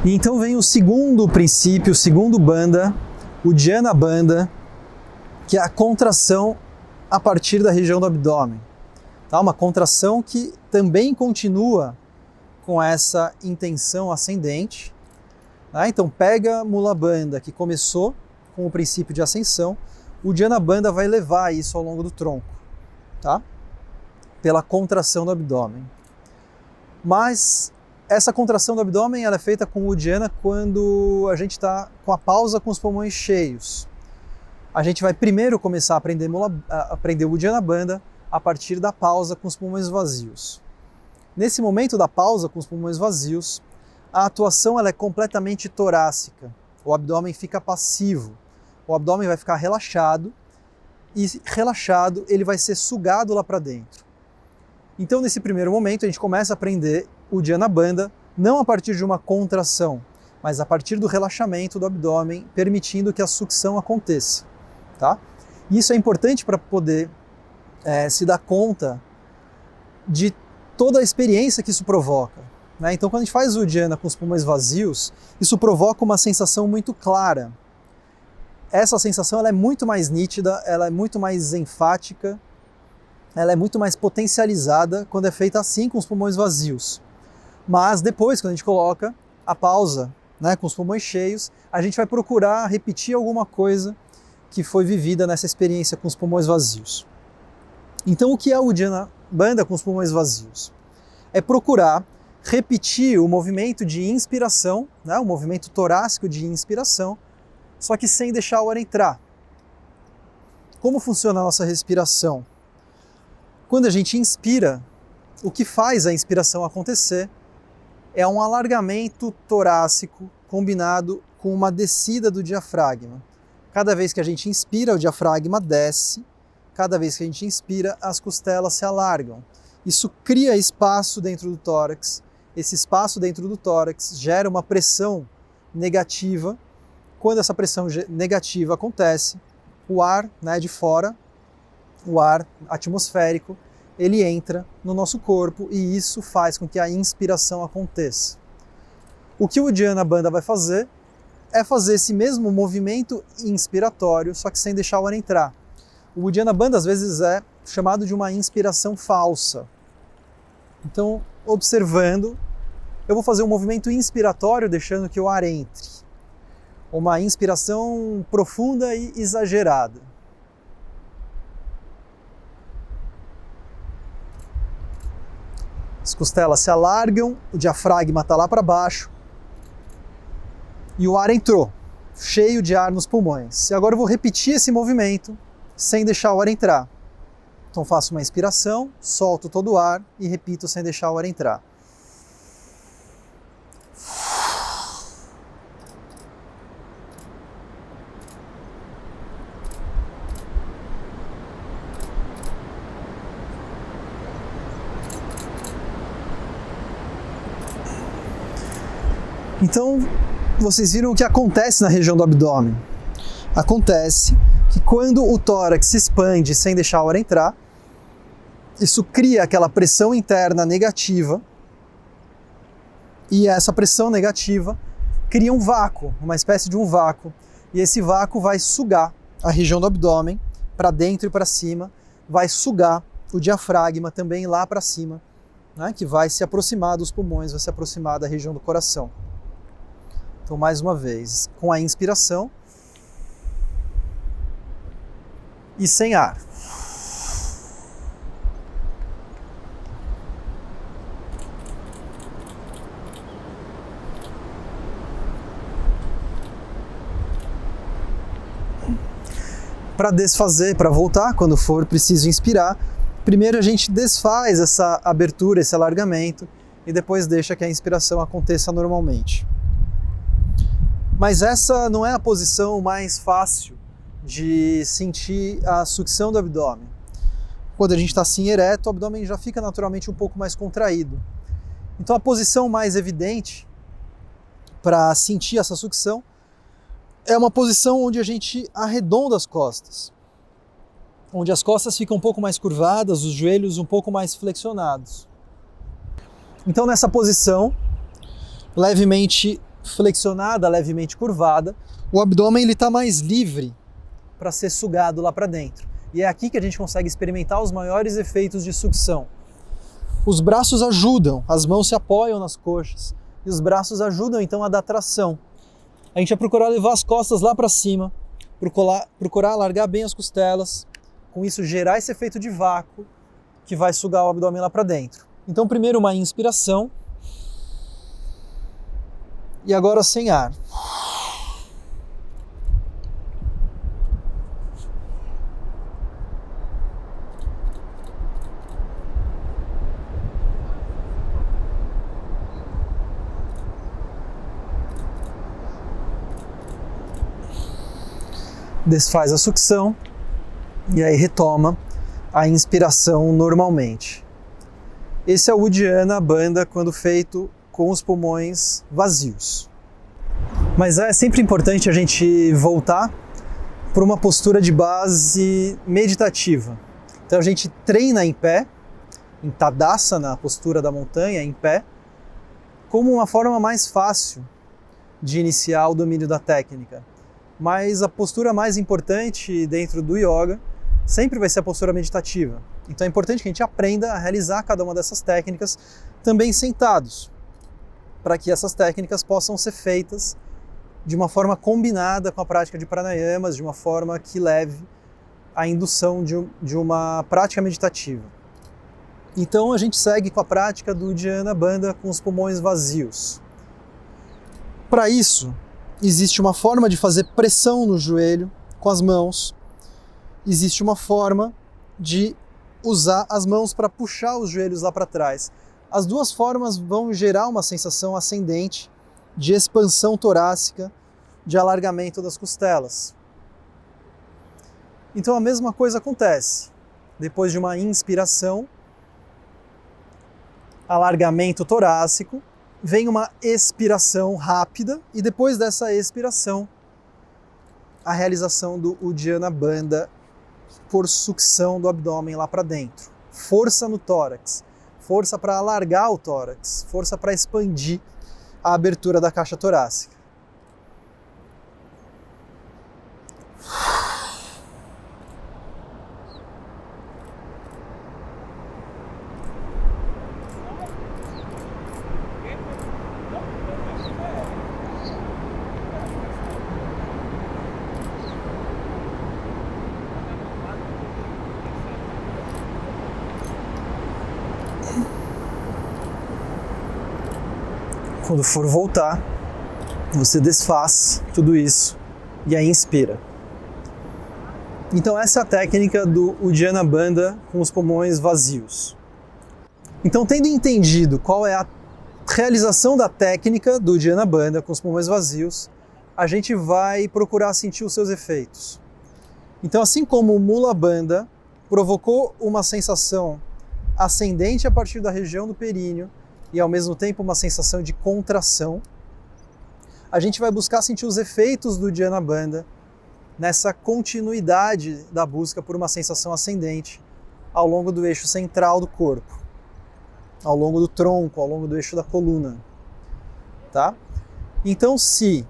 E então vem o segundo princípio, o segundo bandha, o Dhyana Bandha, que é a contração a partir da região do abdômen. Tá? Uma contração que também continua com essa intenção ascendente. Tá? Então pega Mula Bandha, que começou com o princípio de ascensão, o Dhyana Bandha vai levar isso ao longo do tronco, tá? Pela contração do abdômen. Mas essa contração do abdômen ela é feita com o Dhyana quando a gente está com a pausa com os pulmões cheios. A gente vai primeiro começar a aprender o Dhyana Bandha a partir da pausa com os pulmões vazios. Nesse momento da pausa com os pulmões vazios, a atuação ela é completamente torácica. O abdômen fica passivo. O abdômen vai ficar relaxado e relaxado ele vai ser sugado lá para dentro. Então nesse primeiro momento a gente começa a aprender o Dhyana Bandha não a partir de uma contração, mas a partir do relaxamento do abdômen, permitindo que a sucção aconteça. Tá? E isso é importante para poder se dar conta de toda a experiência que isso provoca. Né? Então quando a gente faz o Dhyana com os pulmões vazios, isso provoca uma sensação muito clara. Essa sensação ela é muito mais nítida, ela é muito mais enfática, ela é muito mais potencializada quando é feita assim com os pulmões vazios. Mas depois, quando a gente coloca a pausa, né, com os pulmões cheios, a gente vai procurar repetir alguma coisa que foi vivida nessa experiência com os pulmões vazios. Então o que é o Dhyana Bandha com os pulmões vazios? É procurar repetir o movimento de inspiração, né, o movimento torácico de inspiração, só que sem deixar o ar entrar. Como funciona a nossa respiração? Quando a gente inspira, o que faz a inspiração acontecer é um alargamento torácico combinado com uma descida do diafragma. Cada vez que a gente inspira, o diafragma desce. Cada vez que a gente inspira, as costelas se alargam. Isso cria espaço dentro do tórax. Esse espaço dentro do tórax gera uma pressão negativa. Quando essa pressão negativa acontece, o ar, né, de fora, o ar atmosférico, ele entra no nosso corpo e isso faz com que a inspiração aconteça. O que o Dhyana Bandha vai fazer é fazer esse mesmo movimento inspiratório, só que sem deixar o ar entrar. O Dhyana Bandha às vezes é chamado de uma inspiração falsa. Então, observando, eu vou fazer um movimento inspiratório deixando que o ar entre. Uma inspiração profunda e exagerada. As costelas se alargam, o diafragma está lá para baixo e o ar entrou, cheio de ar nos pulmões. E agora eu vou repetir esse movimento sem deixar o ar entrar. Então faço uma inspiração, solto todo o ar e repito sem deixar o ar entrar. Então, vocês viram o que acontece na região do abdômen. Acontece que quando o tórax se expande sem deixar o ar entrar, isso cria aquela pressão interna negativa e essa pressão negativa cria um vácuo, uma espécie de um vácuo. E esse vácuo vai sugar a região do abdômen para dentro e para cima, vai sugar o diafragma também lá para cima, né, que vai se aproximar dos pulmões, vai se aproximar da região do coração. Então, mais uma vez, com a inspiração e sem ar. Para desfazer, para voltar, quando for preciso inspirar, primeiro a gente desfaz essa abertura, esse alargamento, e depois deixa que a inspiração aconteça normalmente. Mas essa não é a posição mais fácil de sentir a sucção do abdômen. Quando a gente está assim ereto, o abdômen já fica naturalmente um pouco mais contraído. Então a posição mais evidente para sentir essa sucção é uma posição onde a gente arredonda as costas. Onde as costas ficam um pouco mais curvadas, os joelhos um pouco mais flexionados. Então nessa posição, levemente flexionada, levemente curvada, o abdômen está mais livre para ser sugado lá para dentro. E é aqui que a gente consegue experimentar os maiores efeitos de sucção. Os braços ajudam, as mãos se apoiam nas coxas, e os braços ajudam então a dar tração. A gente vai procurar levar as costas lá para cima, procurar alargar bem as costelas, com isso gerar esse efeito de vácuo que vai sugar o abdômen lá para dentro. Então primeiro uma inspiração, e agora sem ar. Desfaz a sucção e aí retoma a inspiração normalmente. Esse é o Uddiyana Bandha quando feito com os pulmões vazios. Mas é sempre importante a gente voltar para uma postura de base meditativa. Então a gente treina em pé, em Tadasana, a postura da montanha, em pé, como uma forma mais fácil de iniciar o domínio da técnica. Mas a postura mais importante dentro do yoga sempre vai ser a postura meditativa. Então é importante que a gente aprenda a realizar cada uma dessas técnicas também sentados, para que essas técnicas possam ser feitas de uma forma combinada com a prática de pranayamas, de uma forma que leve à indução de uma prática meditativa. Então a gente segue com a prática do Uddiyana Bandha com os pulmões vazios. Para isso, existe uma forma de fazer pressão no joelho com as mãos. Existe uma forma de usar as mãos para puxar os joelhos lá para trás. As duas formas vão gerar uma sensação ascendente de expansão torácica, de alargamento das costelas. Então a mesma coisa acontece. Depois de uma inspiração, alargamento torácico, vem uma expiração rápida e depois dessa expiração, a realização do Uddiyana Bandha por sucção do abdômen lá para dentro. Força no tórax, força para alargar o tórax, força para expandir a abertura da caixa torácica. Quando for voltar, você desfaz tudo isso e aí inspira. Então essa é a técnica do Uddiyana Bandha com os pulmões vazios. Então, tendo entendido qual é a realização da técnica do Uddiyana Bandha com os pulmões vazios, a gente vai procurar sentir os seus efeitos. Então, assim como o Mula Bandha provocou uma sensação ascendente a partir da região do períneo, e ao mesmo tempo uma sensação de contração, a gente vai buscar sentir os efeitos do Uddiyana Bandha nessa continuidade da busca por uma sensação ascendente ao longo do eixo central do corpo, ao longo do tronco, ao longo do eixo da coluna. Tá? Então, se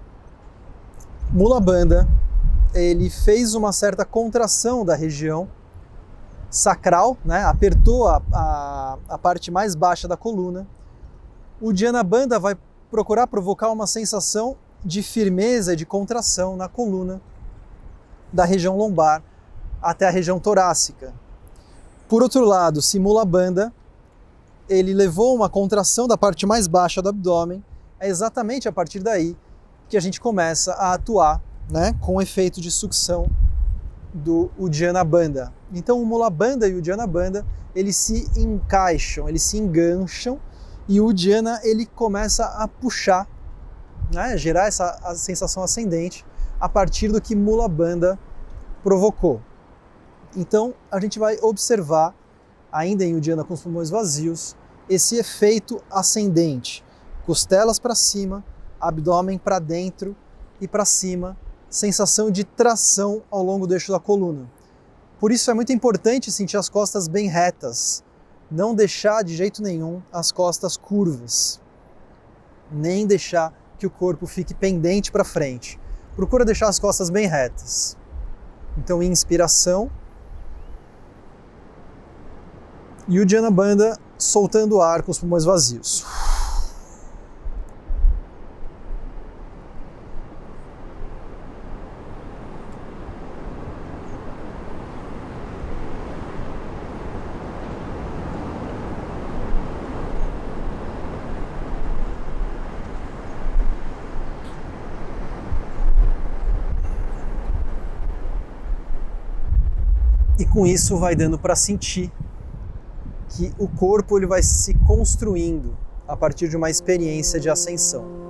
Mula Bandha ele fez uma certa contração da região sacral, né? Apertou a parte mais baixa da coluna, o Uddiyana Bandha vai procurar provocar uma sensação de firmeza e de contração na coluna, da região lombar até a região torácica. Por outro lado, se Mula Bandha ele levou uma contração da parte mais baixa do abdômen, é exatamente a partir daí que a gente começa a atuar, né, com o efeito de sucção do Uddiyana Bandha. Então o Mula Bandha e o Uddiyana Bandha eles se encaixam, eles se engancham, e o Uddiyana ele começa a puxar, né, gerar essa sensação ascendente a partir do que Mula Bandha provocou. Então a gente vai observar, ainda em Uddiyana com os pulmões vazios, esse efeito ascendente, costelas para cima, abdômen para dentro e para cima, sensação de tração ao longo do eixo da coluna. Por isso é muito importante sentir as costas bem retas, não deixar de jeito nenhum as costas curvas, nem deixar que o corpo fique pendente para frente. Procura deixar as costas bem retas. Então, inspiração. E o Uddiyana Bandha soltando o ar com os pulmões vazios. E com isso vai dando para sentir que o corpo ele vai se construindo a partir de uma experiência de ascensão.